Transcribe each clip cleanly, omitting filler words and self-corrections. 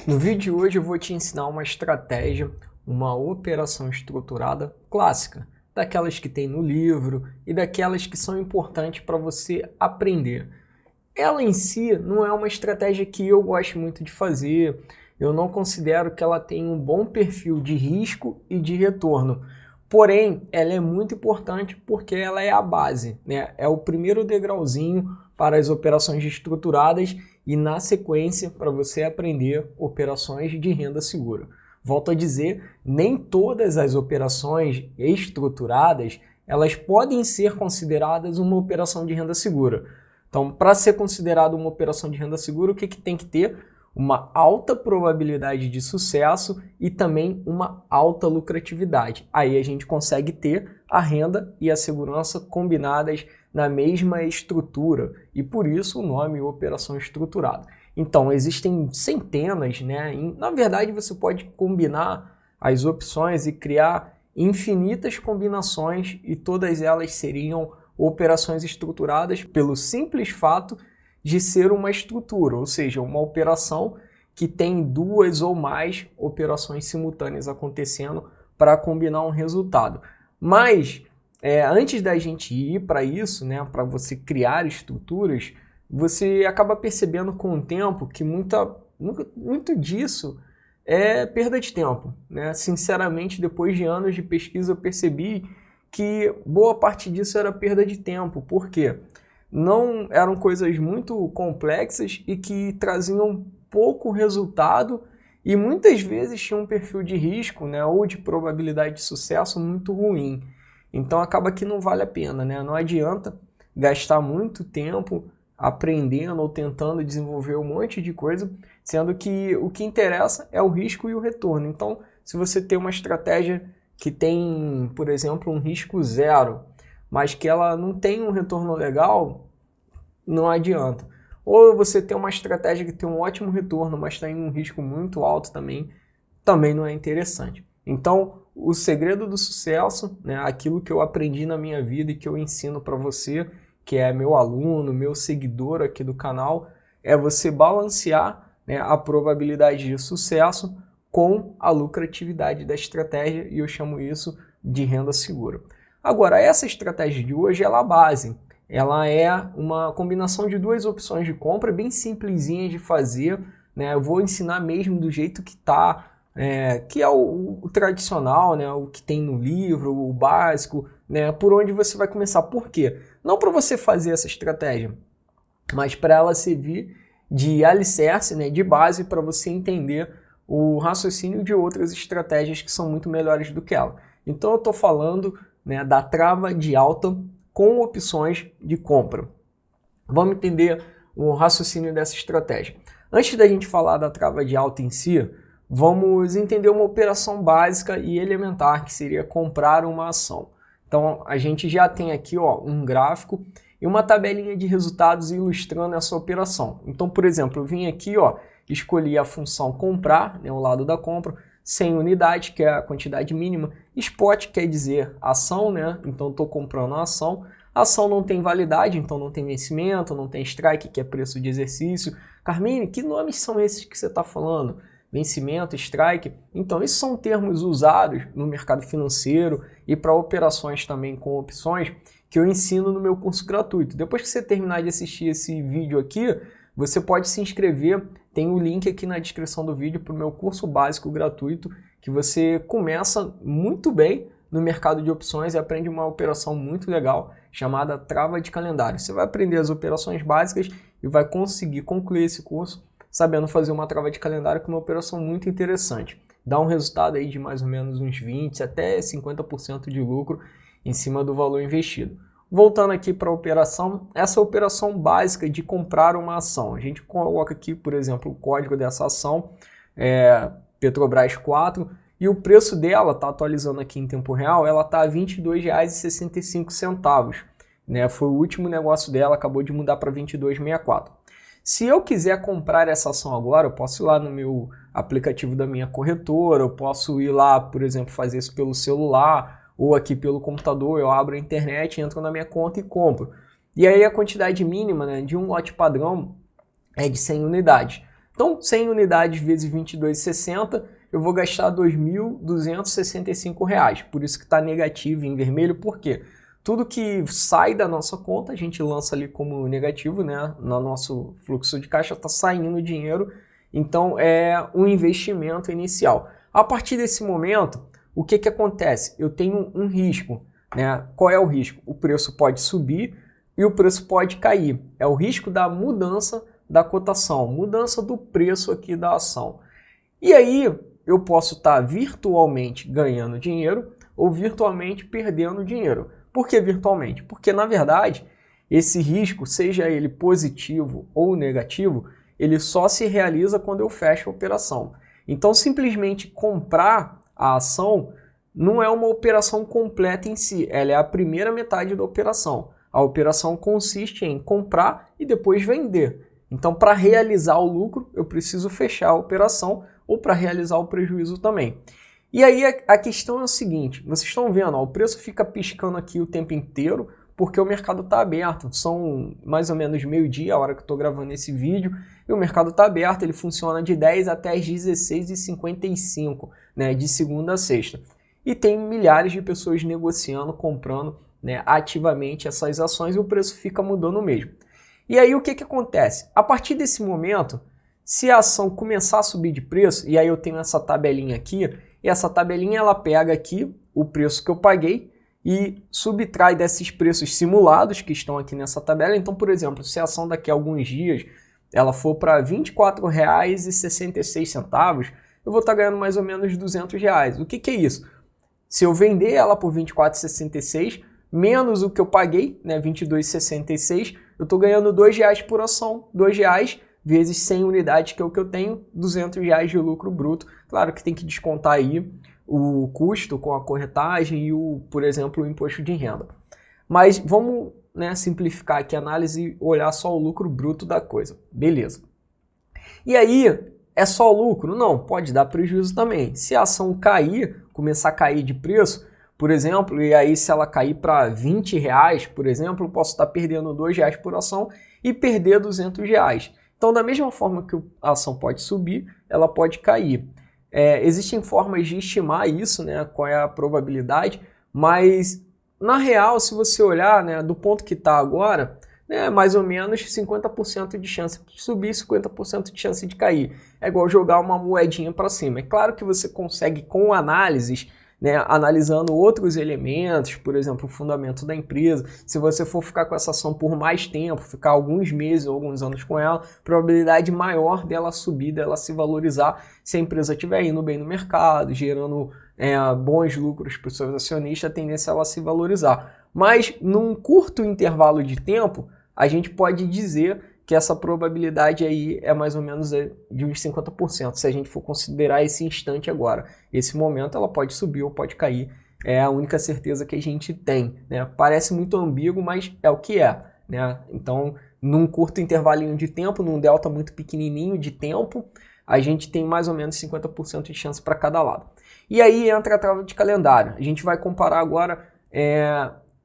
No vídeo de hoje eu vou te ensinar uma estratégia, uma operação estruturada clássica, daquelas que tem no livro e daquelas que são importantes para você aprender. Ela em si não é uma estratégia que eu gosto muito de fazer, eu não considero que ela tenha um bom perfil de risco e de retorno. Porém, ela é muito importante porque ela é a base, né? É o primeiro degrauzinho para as operações estruturadas e, na sequência, para você aprender operações de renda segura. Volto a dizer, nem todas as operações estruturadas elas podem ser consideradas uma operação de renda segura. Então, para ser considerado uma operação de renda segura, o que tem que ter? Uma alta probabilidade de sucesso e também uma alta lucratividade. Aí a gente consegue ter a renda e a segurança combinadas na mesma estrutura e por isso o nome operação estruturada. Então existem centenas, né? Na verdade você pode combinar as opções e criar infinitas combinações e todas elas seriam operações estruturadas pelo simples fato de ser uma estrutura, ou seja, uma operação que tem duas ou mais operações simultâneas acontecendo para combinar um resultado. Mas antes da gente ir para isso, né, para você criar estruturas, você acaba percebendo com o tempo que muito disso é perda de tempo, né? Sinceramente, depois de anos de pesquisa, eu percebi que boa parte disso era perda de tempo. Por quê? Não eram coisas muito complexas e que traziam pouco resultado e muitas vezes tinham um perfil de risco, né, ou de probabilidade de sucesso muito ruim. Então acaba que não vale a pena, né? Não adianta gastar muito tempo aprendendo ou tentando desenvolver um monte de coisa, sendo que o que interessa é o risco e o retorno. Então, se você tem uma estratégia que tem, por exemplo, um risco zero, mas que ela não tem um retorno legal, não adianta. Ou você tem uma estratégia que tem um ótimo retorno, mas tem um risco muito alto também não é interessante. Então, o segredo do sucesso, né, aquilo que eu aprendi na minha vida e que eu ensino para você, que é meu aluno, meu seguidor aqui do canal, é você balancear, né, a probabilidade de sucesso com a lucratividade da estratégia, e eu chamo isso de renda segura. Agora, essa estratégia de hoje ela é a base. Ela é uma combinação de duas opções de compra bem simplesinha de fazer, né? Eu vou ensinar mesmo do jeito que está, que é o tradicional, né? O que tem no livro, o básico, né? Por onde você vai começar. Por quê? Não para você fazer essa estratégia, mas para ela servir de alicerce, né? De base para você entender o raciocínio de outras estratégias que são muito melhores do que ela. Então eu estou falando, né, da trava de alta com opções de compra. Vamos entender o raciocínio dessa estratégia. Antes da gente falar da trava de alta em si, vamos entender uma operação básica e elementar, que seria comprar uma ação. Então, a gente já tem aqui um gráfico e uma tabelinha de resultados ilustrando essa operação. Então, por exemplo, eu vim aqui, escolhi a função comprar, né, o lado da compra, 100 unidades, que é a quantidade mínima. Spot quer dizer ação, né? Então estou comprando a ação. A ação não tem validade, então não tem vencimento, não tem strike, que é preço de exercício. Carmine, que nomes são esses que você está falando? Vencimento, strike. Então, esses são termos usados no mercado financeiro e para operações também com opções que eu ensino no meu curso gratuito. Depois que você terminar de assistir esse vídeo aqui, você pode se inscrever, tem o link aqui na descrição do vídeo para o meu curso básico gratuito, que você começa muito bem no mercado de opções e aprende uma operação muito legal chamada trava de calendário. Você vai aprender as operações básicas e vai conseguir concluir esse curso sabendo fazer uma trava de calendário, que é uma operação muito interessante. Dá um resultado aí de mais ou menos uns 20% até 50% de lucro em cima do valor investido. Voltando aqui para a operação, essa operação básica de comprar uma ação. A gente coloca aqui, por exemplo, o código dessa ação, Petrobras 4, e o preço dela, está atualizando aqui em tempo real, ela está R$ 22,65. Né? Foi o último negócio dela, acabou de mudar para R$ 22,64. Se eu quiser comprar essa ação agora, eu posso ir lá no meu aplicativo da minha corretora, eu posso ir lá, por exemplo, fazer isso pelo celular, ou aqui pelo computador, eu abro a internet, entro na minha conta e compro. E aí a quantidade mínima, né, de um lote padrão é de 100 unidades. Então, 100 unidades vezes 22,60, eu vou gastar R$ 2.265. Por isso que está negativo em vermelho, por quê? Tudo que sai da nossa conta, a gente lança ali como negativo, né? No nosso fluxo de caixa está saindo dinheiro, então é um investimento inicial. A partir desse momento, o que acontece? Eu tenho um risco, né? Qual é o risco? O preço pode subir e o preço pode cair. É o risco da mudança da cotação, mudança do preço aqui da ação. E aí eu posso estar virtualmente ganhando dinheiro ou virtualmente perdendo dinheiro. Por que virtualmente? Porque, na verdade, esse risco, seja ele positivo ou negativo, ele só se realiza quando eu fecho a operação. Então, simplesmente comprar a ação não é uma operação completa em si, ela é a primeira metade da operação. A operação consiste em comprar e depois vender. Então, para realizar o lucro, eu preciso fechar a operação ou para realizar o prejuízo também. E aí a questão é o seguinte, vocês estão vendo, ó, o preço fica piscando aqui o tempo inteiro porque o mercado está aberto. São mais ou menos meio-dia a hora que eu estou gravando esse vídeo e o mercado está aberto, ele funciona de 10 até as 16h55, né, de segunda a sexta. E tem milhares de pessoas negociando, comprando, né, ativamente essas ações e o preço fica mudando mesmo. E aí o que acontece? A partir desse momento, se a ação começar a subir de preço, e aí eu tenho essa tabelinha aqui, e essa tabelinha ela pega aqui o preço que eu paguei e subtrai desses preços simulados que estão aqui nessa tabela. Então, por exemplo, se a ação daqui a alguns dias ela for para R$ 24,66, eu vou estar ganhando mais ou menos R$ 200. O que é isso? Se eu vender ela por R$ 24,66, menos o que eu paguei, né, R$ 22,66, eu estou ganhando R$ 2 por ação, R$ 2 vezes 100 unidades, que é o que eu tenho, R$ 200 de lucro bruto. Claro que tem que descontar aí o custo com a corretagem e, por exemplo, o imposto de renda. Mas vamos, né, simplificar aqui a análise e olhar só o lucro bruto da coisa. Beleza. E aí, é só o lucro? Não, pode dar prejuízo também. Se a ação cair, começar a cair de preço, por exemplo, e aí se ela cair para R$ 20, por exemplo, eu posso estar perdendo R$ 2 por ação e perder R$ 200. Então, da mesma forma que a ação pode subir, ela pode cair. Existem formas de estimar isso, né, qual é a probabilidade, mas na real, se você olhar, né, do ponto que está agora, né, mais ou menos 50% de chance de subir, 50% de chance de cair. É igual jogar uma moedinha para cima. É claro que você consegue, com análises, né, analisando outros elementos, por exemplo, o fundamento da empresa. Se você for ficar com essa ação por mais tempo, ficar alguns meses ou alguns anos com ela, probabilidade maior dela subir, dela se valorizar, se a empresa estiver indo bem no mercado, gerando bons lucros para os seus acionistas, a tendência é ela se valorizar. Mas num curto intervalo de tempo, a gente pode dizer que essa probabilidade aí é mais ou menos de uns 50%, se a gente for considerar esse instante agora. Esse momento ela pode subir ou pode cair, é a única certeza que a gente tem, né? Parece muito ambíguo, mas é o que é, né? Então, num curto intervalinho de tempo, num delta muito pequenininho de tempo, a gente tem mais ou menos 50% de chance para cada lado. E aí entra a trava de calendário. A gente vai comparar agora,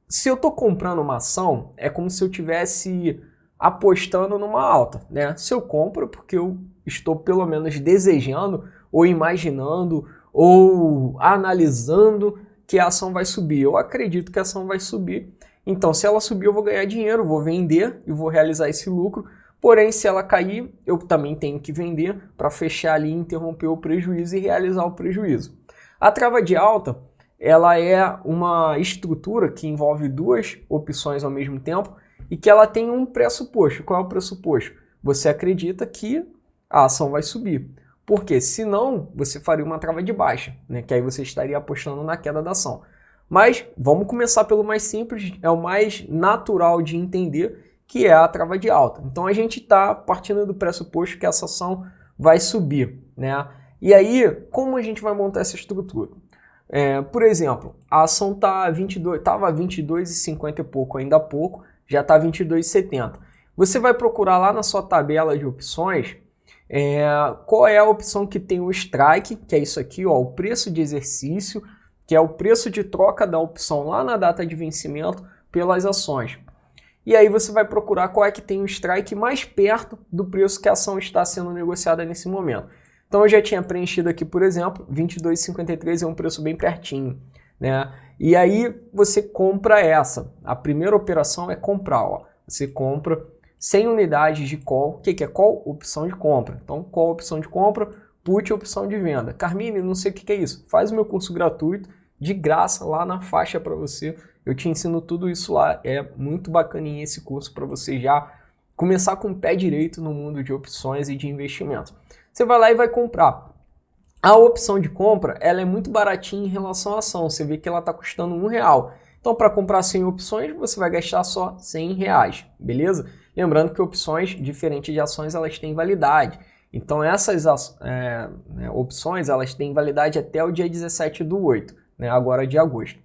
se eu estou comprando uma ação, é como se eu tivesse apostando numa alta, né? Se eu compro porque eu estou pelo menos desejando ou imaginando ou analisando que a ação vai subir. Eu acredito que a ação vai subir. Então, se ela subir, eu vou ganhar dinheiro, vou vender e vou realizar esse lucro. Porém, se ela cair, eu também tenho que vender para fechar ali, interromper o prejuízo e realizar o prejuízo. A trava de alta, ela é uma estrutura que envolve duas opções ao mesmo tempo e que ela tem um pressuposto. Qual é o pressuposto? Você acredita que a ação vai subir. Porque senão você faria uma trava de baixa, né? Que aí você estaria apostando na queda da ação. Mas vamos começar pelo mais simples, é o mais natural de entender, que é a trava de alta. Então a gente está partindo do pressuposto que essa ação vai subir, né? E aí, como a gente vai montar essa estrutura? Por exemplo, a ação estava 22,50 e pouco ainda há pouco, já está 22,70. Você vai procurar lá na sua tabela de opções qual é a opção que tem o strike, que é isso aqui, ó, o preço de exercício, que é o preço de troca da opção lá na data de vencimento pelas ações. e aí você vai procurar qual é que tem o strike mais perto do preço que a ação está sendo negociada nesse momento. Então eu já tinha preenchido aqui, por exemplo, 22,53 é um preço bem pertinho, né? E aí você compra essa. A primeira operação é comprar, ó. Você compra 100 unidades de call. O que é call? Opção de compra. Então, call, opção de compra, put, opção de venda. Carmine, não sei o que é isso. Faz o meu curso gratuito, de graça, lá na faixa para você. Eu te ensino tudo isso lá. É muito bacaninha esse curso para você já começar com o pé direito no mundo de opções e de investimentos. Você vai lá e vai comprar. A opção de compra, ela é muito baratinha em relação à ação. Você vê que ela está custando R$1. Então, para comprar 100 opções, você vai gastar só R$100, beleza? Lembrando que opções, diferente de ações, elas têm validade. Então, essas opções, elas têm validade até o dia 17/8, né? Agora de agosto.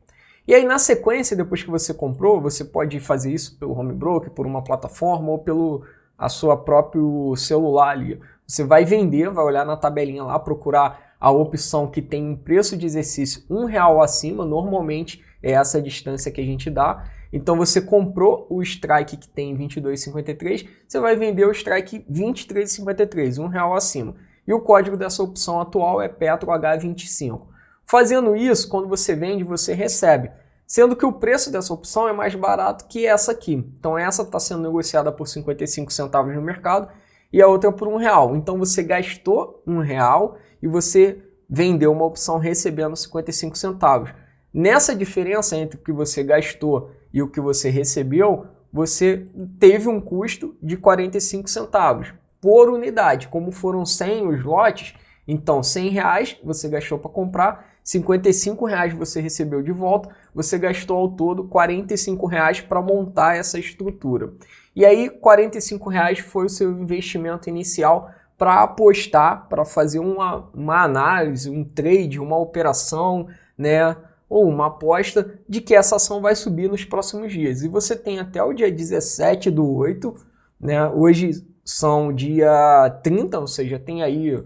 E aí, na sequência, depois que você comprou, você pode fazer isso pelo home broker, por uma plataforma ou pelo seu próprio celular ali. Você vai vender, vai olhar na tabelinha lá, procurar a opção que tem um preço de exercício R$1 acima, normalmente é essa distância que a gente dá. Então você comprou o strike que tem 22,53, você vai vender o strike 23,53, R$1 acima. E o código dessa opção atual é PetroH25. Fazendo isso, quando você vende, você recebe. Sendo que o preço dessa opção é mais barato que essa aqui. Então essa está sendo negociada por 55 centavos no mercado e a outra por R$1. Então você gastou R$1 e você vendeu uma opção recebendo 55 centavos. Nessa diferença entre o que você gastou e o que você recebeu, você teve um custo de 45 centavos por unidade. Como foram 100 os lotes, então R$100 você gastou para comprar, R$55 você recebeu de volta, você gastou ao todo R$45 para montar essa estrutura. E aí R$45 foi o seu investimento inicial para apostar, para fazer uma análise, um trade, uma operação, né? Ou uma aposta de que essa ação vai subir nos próximos dias. E você tem até o dia 17/8, né? Hoje são dia 30, ou seja, tem aí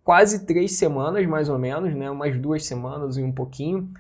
quase 3 semanas mais ou menos, né? Umas 2 semanas e um pouquinho,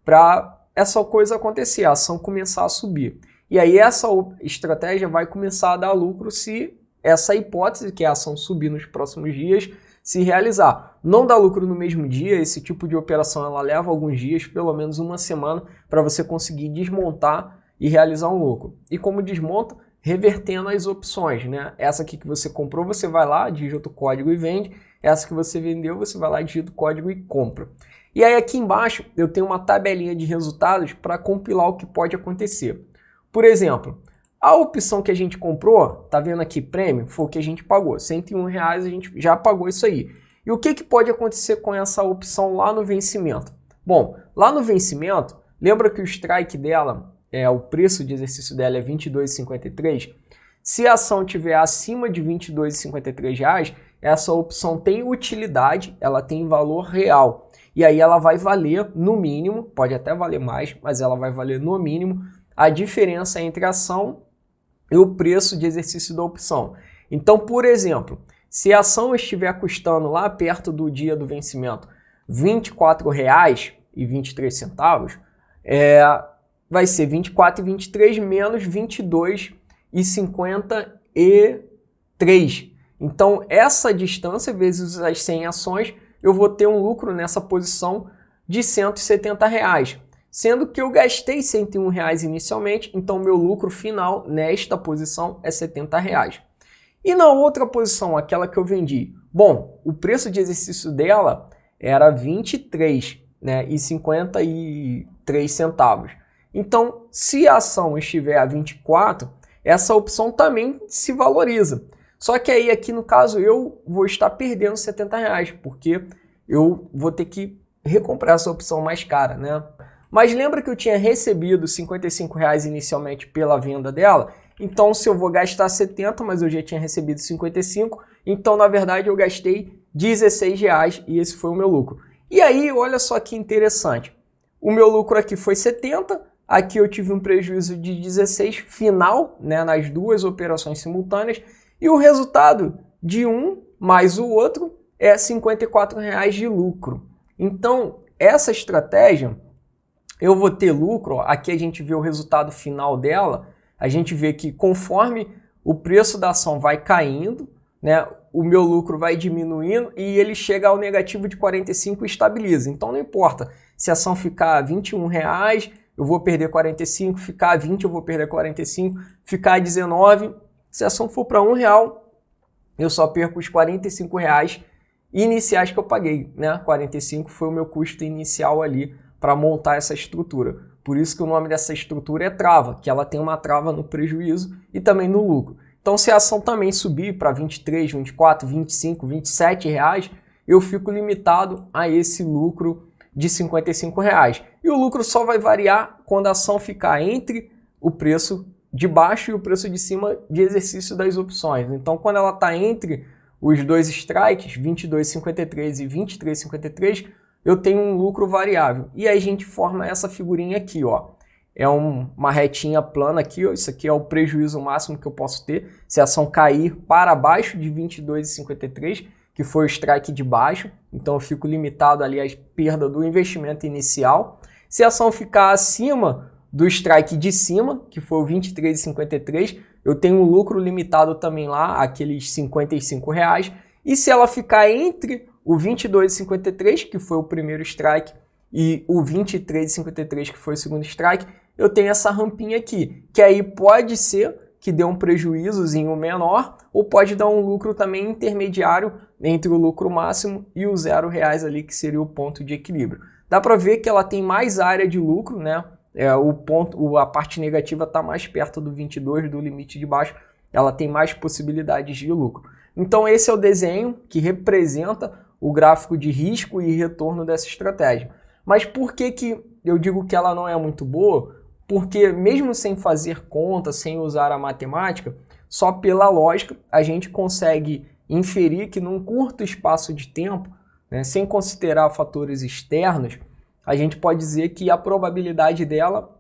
para essa coisa acontecer, a ação começar a subir. E aí essa estratégia vai começar a dar lucro se essa hipótese, que é a ação subir nos próximos dias, se realizar. Não dá lucro no mesmo dia, esse tipo de operação ela leva alguns dias, pelo menos uma semana, para você conseguir desmontar e realizar um lucro. E como desmonta? Revertendo as opções, né? Essa aqui que você comprou, você vai lá, digita o código e vende. Essa que você vendeu, você vai lá, digita o código e compra. E aí aqui embaixo eu tenho uma tabelinha de resultados para compilar o que pode acontecer. Por exemplo, a opção que a gente comprou, tá vendo aqui, prêmio, foi o que a gente pagou. R$101 a gente já pagou isso aí. E o que pode acontecer com essa opção lá no vencimento? Bom, lá no vencimento, lembra que o strike dela, o preço de exercício dela é R$22,53? Se a ação estiver acima de R$22,53, essa opção tem utilidade, ela tem valor real. E aí ela vai valer no mínimo, pode até valer mais, mas ela vai valer no mínimo a diferença entre a ação e o preço de exercício da opção. Então, por exemplo, se a ação estiver custando lá perto do dia do vencimento R$24,23, vai ser 24,23 menos 22,53. Então, essa distância vezes as 100 ações, eu vou ter um lucro nessa posição de R$170. Sendo que eu gastei R$101 inicialmente, então meu lucro final nesta posição é R$70. E na outra posição, aquela que eu vendi, bom, o preço de exercício dela era 23, né, e 53 centavos. Então, se a ação estiver a 24, essa opção também se valoriza. Só que aí aqui no caso eu vou estar perdendo R$70, porque eu vou ter que recomprar essa opção mais cara, né? Mas lembra que eu tinha recebido R$55 inicialmente pela venda dela? Então, se eu vou gastar 70, mas eu já tinha recebido 55, então, na verdade, eu gastei R$16 e esse foi o meu lucro. E aí, olha só que interessante. O meu lucro aqui foi 70, aqui eu tive um prejuízo de 16 final, né, nas duas operações simultâneas, e o resultado de um mais o outro é R$54 de lucro. Então, essa estratégia, eu vou ter lucro, ó, aqui a gente vê o resultado final dela, a gente vê que conforme o preço da ação vai caindo, né, o meu lucro vai diminuindo e ele chega ao negativo de 45 e estabiliza. Então não importa se a ação ficar R$21, eu vou perder 45, ficar a 20, eu vou perder 45, ficar a 19, se a ação for para R$1, eu só perco os R$45 iniciais que eu paguei, né? 45 foi o meu custo inicial ali para montar essa estrutura. Por isso que o nome dessa estrutura é trava, que ela tem uma trava no prejuízo e também no lucro. Então, se a ação também subir para 23, 24, 25, 27 reais, eu fico limitado a esse lucro de 55 reais. E o lucro só vai variar quando a ação ficar entre o preço de baixo e o preço de cima de exercício das opções. Então, quando ela está entre os dois strikes, 22,53 e 23,53, eu tenho um lucro variável. E aí a gente forma essa figurinha aqui, ó. É uma retinha plana aqui, ó. Isso aqui é o prejuízo máximo que eu posso ter se a ação cair para baixo de 22,53, que foi o strike de baixo. Então eu fico limitado ali à perda do investimento inicial. Se a ação ficar acima do strike de cima, que foi o 23,53, eu tenho um lucro limitado também lá, aqueles 55 reais. E se ela ficar entre o 22,53, que foi o primeiro strike, e o 23,53, que foi o segundo strike, eu tenho essa rampinha aqui, que aí pode ser que dê um prejuízozinho menor, ou pode dar um lucro também intermediário entre o lucro máximo e os R$0 ali, que seria o ponto de equilíbrio. Dá para ver que ela tem mais área de lucro, né? A parte negativa está mais perto do 22, do limite de baixo, ela tem mais possibilidades de lucro. Então esse é o desenho que representa o gráfico de risco e retorno dessa estratégia. Mas por que eu digo que ela não é muito boa? Porque mesmo sem fazer conta, sem usar a matemática, só pela lógica a gente consegue inferir que num curto espaço de tempo, né, sem considerar fatores externos, a gente pode dizer que a probabilidade dela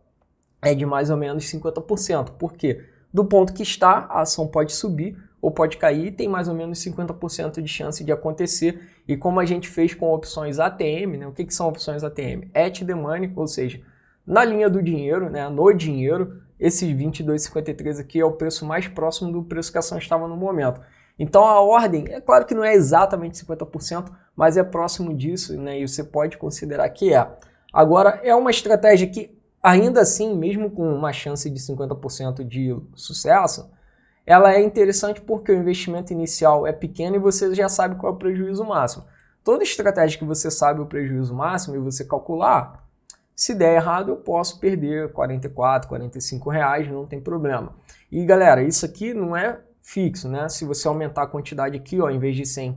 é de mais ou menos 50%. Por quê? Do ponto que está, a ação pode subir ou pode cair, tem mais ou menos 50% de chance de acontecer. E como a gente fez com opções ATM, né? O que são opções ATM? At the money, ou seja, na linha do dinheiro, né? No dinheiro, esse 22,53 aqui é o preço mais próximo do preço que a ação estava no momento. Então a ordem, é claro que não é exatamente 50%, mas é próximo disso, né? E você pode considerar que é. Agora, é uma estratégia que, ainda assim, mesmo com uma chance de 50% de sucesso, ela é interessante porque o investimento inicial é pequeno e você já sabe qual é o prejuízo máximo. Toda estratégia que você sabe o prejuízo máximo e você calcular, se der errado eu posso perder 44, 45 reais, não tem problema. E galera, isso aqui não é fixo, né? Se você aumentar a quantidade aqui, ó, em vez de 100,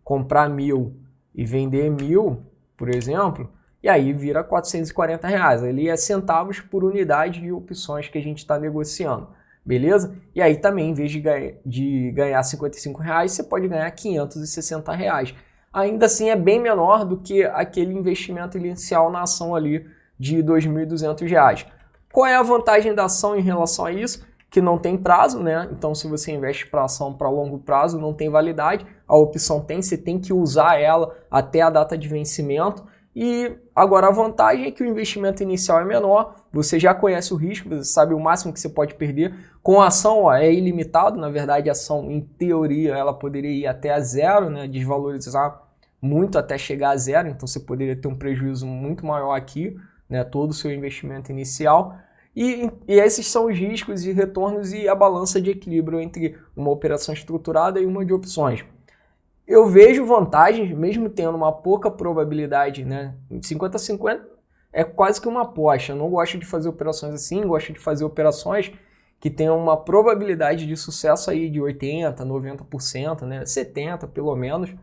comprar 1.000 e vender 1.000, por exemplo, e aí vira 440 reais. Ali é centavos por unidade de opções que a gente está negociando. Beleza? E aí também, em vez de ganhar 55 reais, você pode ganhar 560 reais. Ainda assim é bem menor do que aquele investimento inicial na ação ali de 2.200 reais. Qual é a vantagem da ação em relação a isso? Que não tem prazo, né? Então se você investe para ação para longo prazo, não tem validade. A opção tem, você tem que usar ela até a data de vencimento. E agora a vantagem é que o investimento inicial é menor, você já conhece o risco, você sabe o máximo que você pode perder. Com a ação, ó, é ilimitado, na verdade a ação, em teoria, ela poderia ir até a zero, né, desvalorizar muito até chegar a zero, então você poderia ter um prejuízo muito maior aqui, né, todo o seu investimento inicial. E esses são os riscos e retornos e a balança de equilíbrio entre uma operação estruturada e uma de opções. Eu vejo vantagens, mesmo tendo uma pouca probabilidade, né? 50-50 é quase que uma aposta. Eu não gosto de fazer operações assim, gosto de fazer operações que tenham uma probabilidade de sucesso aí de 80%, 90%, né? 70% pelo menos.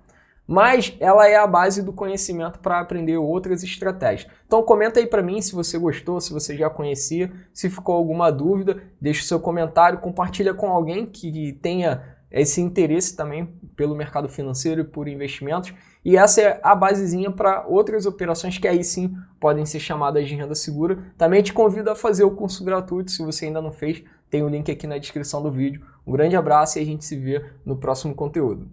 Mas ela é a base do conhecimento para aprender outras estratégias. Então comenta aí para mim se você gostou, se você já conhecia, se ficou alguma dúvida, deixa o seu comentário, compartilha com alguém que tenha esse interesse também pelo mercado financeiro e por investimentos. E essa é a basezinha para outras operações que aí sim podem ser chamadas de renda segura. Também te convido a fazer o curso gratuito, se você ainda não fez, tem o link aqui na descrição do vídeo. Um grande abraço e a gente se vê no próximo conteúdo.